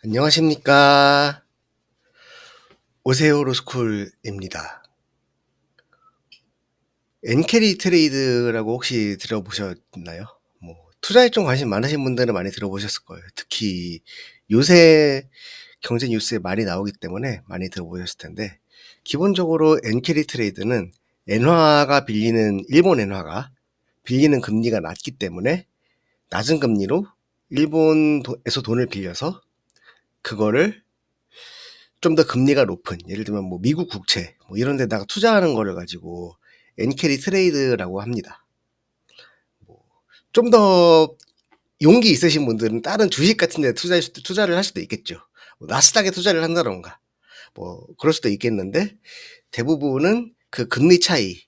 안녕하십니까. 오세오로스쿨입니다. 엔캐리 트레이드라고 혹시 들어보셨나요? 투자에 좀 관심 많으신 분들은 많이 들어보셨을 거예요. 특히 요새 경제 뉴스에 많이 나오기 때문에 많이 들어보셨을 텐데, 기본적으로 엔캐리 트레이드는 일본 엔화가 빌리는 금리가 낮기 때문에 낮은 금리로 일본에서 돈을 빌려서 그거를 좀 더 금리가 높은, 예를 들면 미국 국채 이런 데다가 투자하는 거를 가지고 엔캐리 트레이드라고 합니다. 좀 더 용기 있으신 분들은 다른 주식 같은 데 투자를 할 수도 있겠죠. 나스닥에 투자를 한다던가 그럴 수도 있겠는데, 대부분은 그 금리 차이,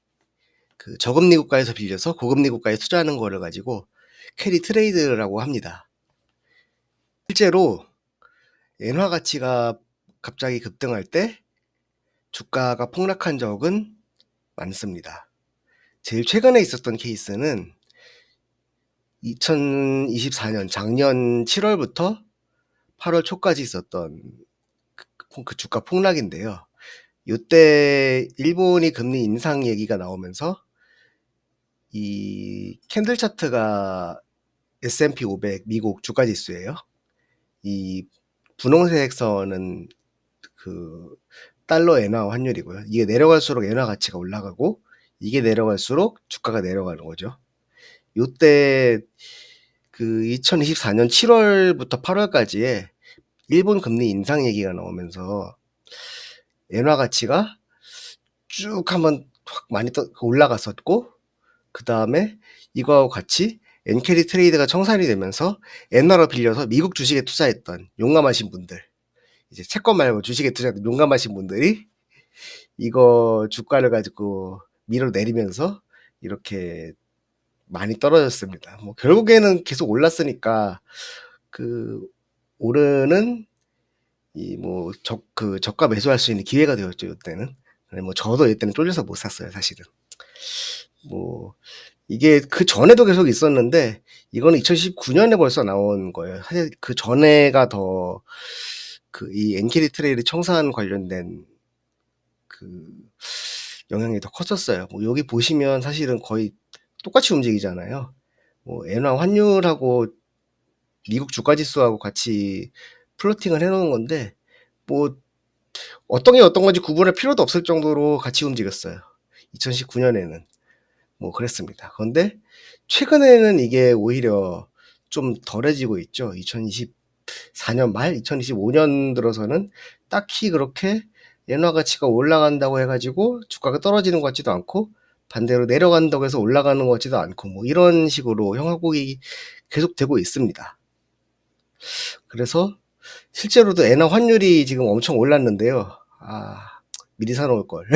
그 저금리 국가에서 빌려서 고금리 국가에 투자하는 거를 가지고 캐리 트레이드라고 합니다. 실제로 엔화 가치가 갑자기 급등할 때 주가가 폭락한 적은 많습니다. 제일 최근에 있었던 케이스는 2024년 작년 7월부터 8월 초까지 있었던 그 주가 폭락인데요. 이때 일본이 금리 인상 얘기가 나오면서 이 캔들 차트가 S&P 500 미국 주가 지수예요. 이 분홍색 선은 그 달러 엔화 환율이고요. 이게 내려갈수록 엔화 가치가 올라가고, 이게 내려갈수록 주가가 내려가는 거죠. 요때 그 2024년 7월부터 8월까지의 일본 금리 인상 얘기가 나오면서 엔화 가치가 쭉 한번 확 많이 올라갔었고, 그 다음에 이거하고 같이 엔캐리 트레이드가 청산이 되면서 엔화로 빌려서 미국 주식에 투자했던 용감하신 분들, 이제 채권 말고 주식에 투자했던 용감하신 분들이 이거 주가를 가지고 밀어내리면서 이렇게 많이 떨어졌습니다. 결국에는 계속 올랐으니까 그 오르는 저가 매수할 수 있는 기회가 되었죠, 이때는. 저도 이때는 쫄려서 못 샀어요, 사실은. 이게 그 전에도 계속 있었는데, 이거는 2019년에 벌써 나온 거예요. 사실 그 전에가 더 이 엔캐리 트레이드 청산 관련된 그 영향이 더 컸었어요. 여기 보시면 사실은 거의 똑같이 움직이잖아요. 엔화 환율하고 미국 주가 지수하고 같이 플로팅을 해놓은 건데, 뭐 어떤 게 어떤 건지 구분할 필요도 없을 정도로 같이 움직였어요. 2019년에는 그랬습니다. 그런데 최근에는 이게 오히려 좀 덜해지고 있죠. 2024년 말, 2025년 들어서는 딱히 그렇게 엔화 가치가 올라간다고 해가지고 주가가 떨어지는 것 같지도 않고, 반대로 내려간다고 해서 올라가는 것 같지도 않고, 이런 식으로 형하곡이 계속되고 있습니다. 그래서 실제로도 엔화 환율이 지금 엄청 올랐는데요. 미리 사놓을 걸.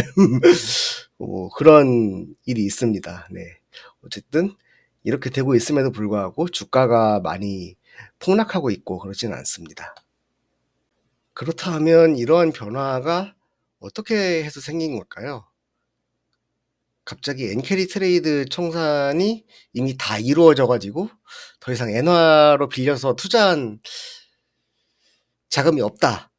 그런 일이 있습니다. 네. 어쨌든 이렇게 되고 있음에도 불구하고 주가가 많이 폭락하고 있고 그렇지는 않습니다. 그렇다면 이러한 변화가 어떻게 해서 생긴 걸까요? 갑자기 엔캐리 트레이드 청산이 이미 다 이루어져 가지고 더 이상 엔화로 빌려서 투자한 자금이 없다,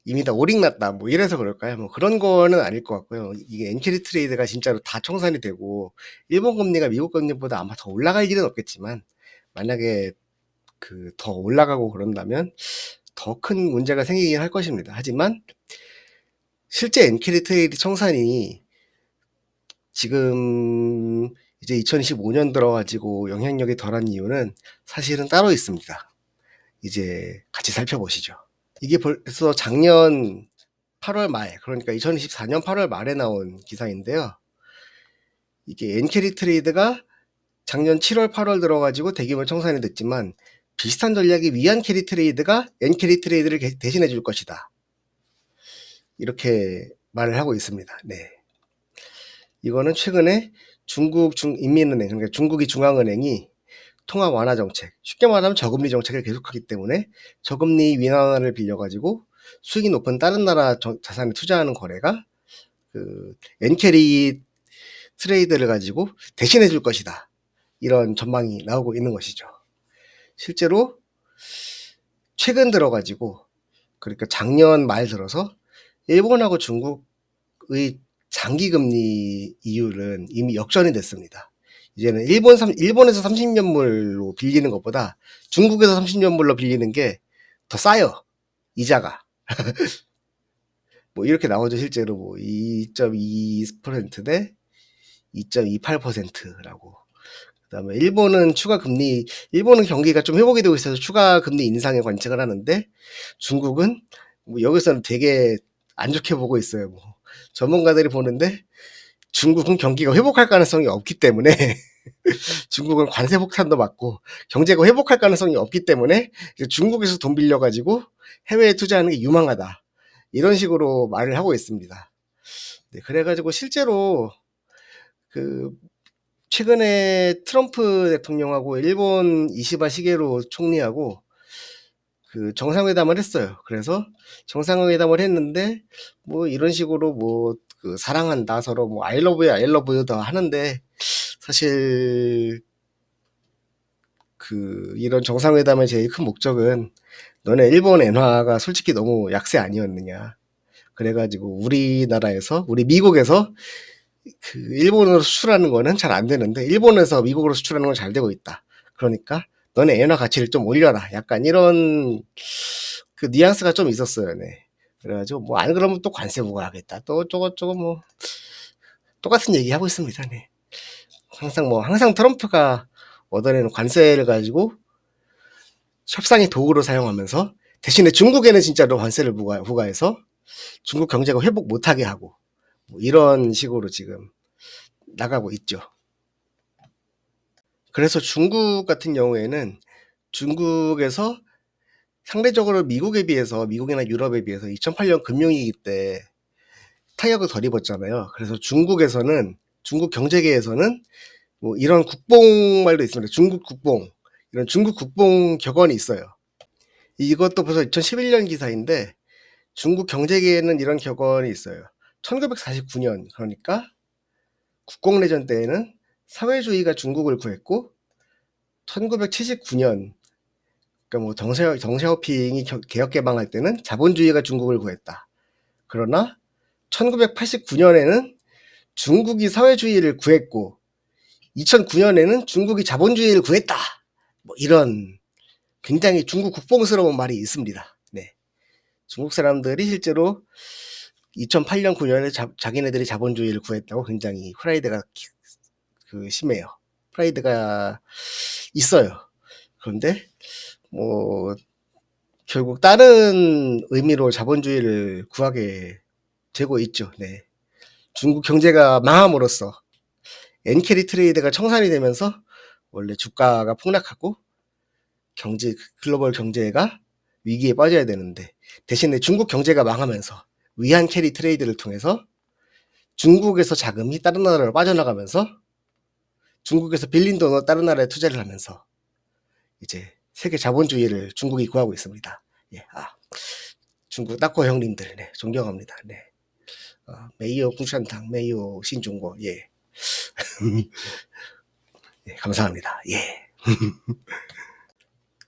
이미 다 오링났다, 이래서 그럴까요? 그런 거는 아닐 것 같고요. 이게 엔캐리 트레이드가 진짜로 다 청산이 되고 일본 금리가 미국 금리보다 아마 더 올라갈 일은 없겠지만, 만약에 더 올라가고 그런다면 더 큰 문제가 생기긴 할 것입니다. 하지만 실제 엔캐리 트레이드 청산이 지금 이제 2025년 들어가지고 영향력이 덜한 이유는 사실은 따로 있습니다. 이제 같이 살펴보시죠. 이게 벌써 작년 8월 말, 그러니까 2024년 8월 말에 나온 기사인데요. 이게 엔캐리 트레이드가 작년 7월 8월 들어가지고 대규모 청산이 됐지만, 비슷한 전략이 위안 캐리 트레이드가 엔캐리 트레이드를 대신해 줄 것이다, 이렇게 말을 하고 있습니다. 네. 이거는 최근에 인민은행, 그러니까 중국이 중앙은행이 통화 완화 정책, 쉽게 말하면 저금리 정책을 계속하기 때문에 저금리 위안화를 빌려가지고 수익이 높은 다른 나라 자산에 투자하는 거래가 엔캐리 트레이드를 가지고 대신해 줄 것이다, 이런 전망이 나오고 있는 것이죠. 실제로 최근 들어가지고 그러니까 작년 말 들어서 일본하고 중국의 장기 금리 이율은 이미 역전이 됐습니다. 이제는 일본에서 30년물로 빌리는 것보다 중국에서 30년물로 빌리는 게 더 싸요. 이자가. 뭐 이렇게 나오죠. 실제로 뭐 2.2% 대 2.28%라고. 그다음에 일본은 경기가 좀 회복이 되고 있어서 추가 금리 인상에 관측을 하는데, 중국은 뭐 여기서는 되게 안 좋게 보고 있어요. 뭐 전문가들이 보는데 중국은 경기가 회복할 가능성이 없기 때문에 중국은 관세 폭탄도 맞고 경제가 회복할 가능성이 없기 때문에 중국에서 돈 빌려가지고 해외에 투자하는 게 유망하다. 이런 식으로 말을 하고 있습니다. 네, 그래가지고 실제로 그 최근에 트럼프 대통령하고 일본 이시바 시게루 총리하고 그 정상회담을 했어요. 그래서 정상회담을 했는데 뭐 이런 식으로 뭐 그 사랑한다 서로 뭐 I love you, I love you 다 하는데, 사실 그 이런 정상회담의 제일 큰 목적은 너네 일본 엔화가 솔직히 너무 약세 아니었느냐. 그래가지고 우리 미국에서 그 일본으로 수출하는 거는 잘 안 되는데 일본에서 미국으로 수출하는 건 잘 되고 있다. 그러니까 너네 엔화 가치를 좀 올려라. 약간 이런 그 뉘앙스가 좀 있었어요. 네. 그래가지고 뭐 안 그러면 또 관세 부과하겠다. 또 저거 뭐 똑같은 얘기 하고 있습니다. 네. 항상 트럼프가 얻어내는 관세를 가지고 협상의 도구로 사용하면서 대신에 중국에는 진짜로 관세를 부과해서 중국 경제가 회복 못하게 하고 뭐 이런 식으로 지금 나가고 있죠. 그래서 중국 같은 경우에는 중국에서 상대적으로 미국이나 유럽에 비해서 2008년 금융위기 때 타격을 덜 입었잖아요. 그래서 중국 경제계에서는 뭐 이런 국뽕말도 있습니다. 중국 국뽕. 이런 중국 국뽕 격언이 있어요. 이것도 벌써 2011년 기사인데 중국 경제계에는 이런 격언이 있어요. 1949년, 그러니까 국공내전 때에는 사회주의가 중국을 구했고 1979년, 그러니까 뭐 덩샤오핑이 개혁 개방할 때는 자본주의가 중국을 구했다. 그러나 1989년에는 중국이 사회주의를 구했고 2009년에는 중국이 자본주의를 구했다. 뭐 이런 굉장히 중국 국뽕스러운 말이 있습니다. 네. 중국 사람들이 실제로 2008년 9년에 자기네들이 자본주의를 구했다고 굉장히 프라이드가 심해요. 프라이드가 있어요. 그런데 뭐 결국 다른 의미로 자본주의를 구하게 되고 있죠. 네. 중국 경제가 망함으로써 엔캐리 트레이드가 청산이 되면서 원래 주가가 폭락하고 글로벌 경제가 위기에 빠져야 되는데, 대신에 중국 경제가 망하면서 위안 캐리 트레이드를 통해서 중국에서 자금이 다른 나라로 빠져나가면서 중국에서 빌린 돈을 다른 나라에 투자를 하면서 이제 세계 자본주의를 중국이 구하고 있습니다. 예, 중국 따꼬 형님들, 네, 존경합니다. 네. 메이오 궁샨탕, 메이오 신중고, 예. 예, 감사합니다. 예.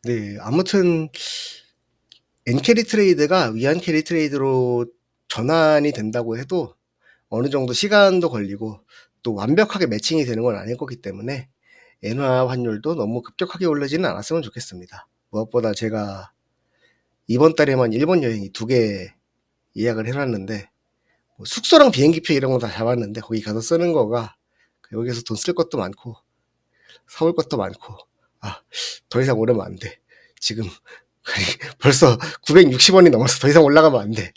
네, 아무튼 엔캐리 트레이드가 위안 캐리 트레이드로 전환이 된다고 해도 어느 정도 시간도 걸리고 또 완벽하게 매칭이 되는 건 아닐 거기 때문에 엔화 환율도 너무 급격하게 오르지는 않았으면 좋겠습니다. 무엇보다 제가 이번 달에만 일본 여행이 2개 예약을 해놨는데 뭐 숙소랑 비행기표 이런 거 다 잡았는데 거기 가서 쓰는 거가 여기서 돈 쓸 것도 많고 사올 것도 많고 더 이상 오르면 안 돼. 지금 벌써 960원이 넘어서 더 이상 올라가면 안 돼.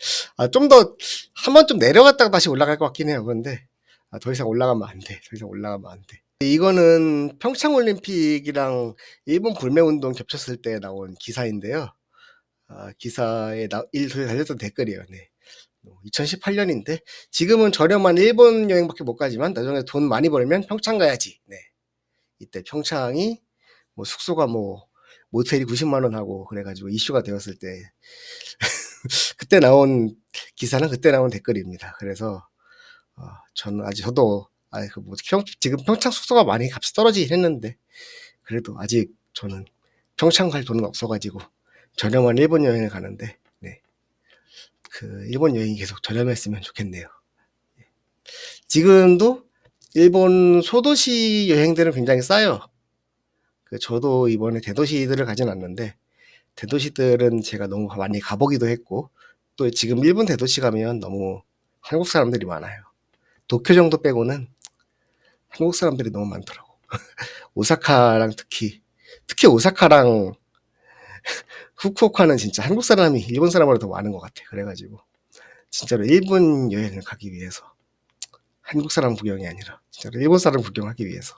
좀 더 한 번 좀 내려갔다가 다시 올라갈 것 같긴 해요. 그런데 더 이상 올라가면 안 돼. 더 이상 올라가면 안 돼. 이거는 평창올림픽이랑 일본 불매운동 겹쳤을 때 나온 기사인데요. 기사에 달렸던 댓글이에요. 네. 2018년인데 지금은 저렴한 일본 여행밖에 못 가지만 나중에 돈 많이 벌면 평창 가야지. 네. 이때 평창이 뭐 숙소가 뭐 모텔이 90만 원 하고 그래가지고 이슈가 되었을 때 그때 나온 기사는 그때 나온 댓글입니다. 그래서 저도 지금 평창 숙소가 많이 값이 떨어지긴 했는데 그래도 아직 저는 평창 갈 돈은 없어가지고 저렴한 일본 여행을 가는데, 네. 그 일본 여행이 계속 저렴했으면 좋겠네요. 지금도 일본 소도시 여행들은 굉장히 싸요. 저도 이번에 대도시들을 가진 않는데 대도시들은 제가 너무 많이 가보기도 했고 또 지금 일본 대도시 가면 너무 한국 사람들이 많아요. 도쿄 정도 빼고는 한국 사람들이 너무 많더라고. 오사카랑 특히 오사카랑 후쿠오카는 진짜 한국 사람이 일본 사람보다 더 많은 것 같아. 그래가지고 진짜로 일본 여행을 가기 위해서 한국 사람 구경이 아니라 진짜로 일본 사람 구경하기 위해서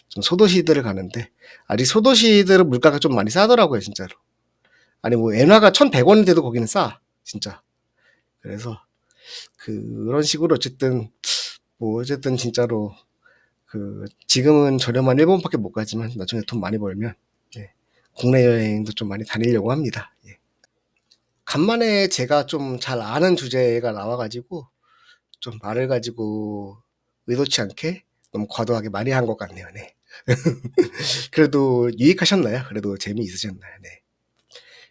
좀 소도시들을 가는데 아직 소도시들은 물가가 좀 많이 싸더라고요, 진짜로. 아니 뭐 엔화가 1,100원인데도 거기는 싸, 진짜. 그래서 그런 식으로 어쨌든 뭐 어쨌든 진짜로 지금은 저렴한 일본밖에 못 가지만 나중에 돈 많이 벌면 예, 국내 여행도 좀 많이 다니려고 합니다. 예. 간만에 제가 좀 잘 아는 주제가 나와가지고 좀 말을 가지고 의도치 않게 너무 과도하게 많이 한 것 같네요. 네. 그래도 유익하셨나요? 그래도 재미있으셨나요? 네.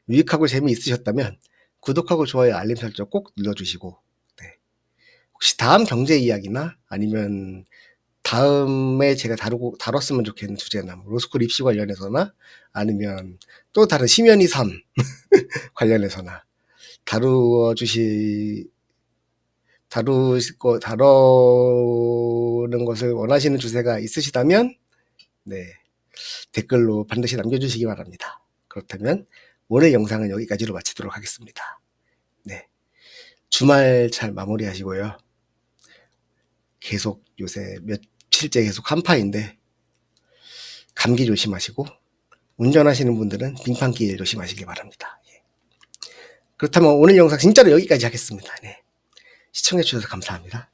유익하고 재미있으셨다면 구독하고 좋아요, 알림 설정 꼭 눌러주시고 네. 혹시 다음 경제 이야기나 아니면 다음에 제가 다뤘으면 좋겠는 주제나 뭐 로스쿨 입시 관련해서나 아니면 또 다른 심연이 삶 관련해서나 다루는 것을 원하시는 주제가 있으시다면 네, 댓글로 반드시 남겨주시기 바랍니다. 그렇다면 오늘 영상은 여기까지로 마치도록 하겠습니다. 네, 주말 잘 마무리하시고요. 계속 요새 며칠째 계속 한파인데 감기 조심하시고 운전하시는 분들은 빙판길 조심하시기 바랍니다. 예. 그렇다면 오늘 영상 진짜로 여기까지 하겠습니다. 네. 시청해주셔서 감사합니다.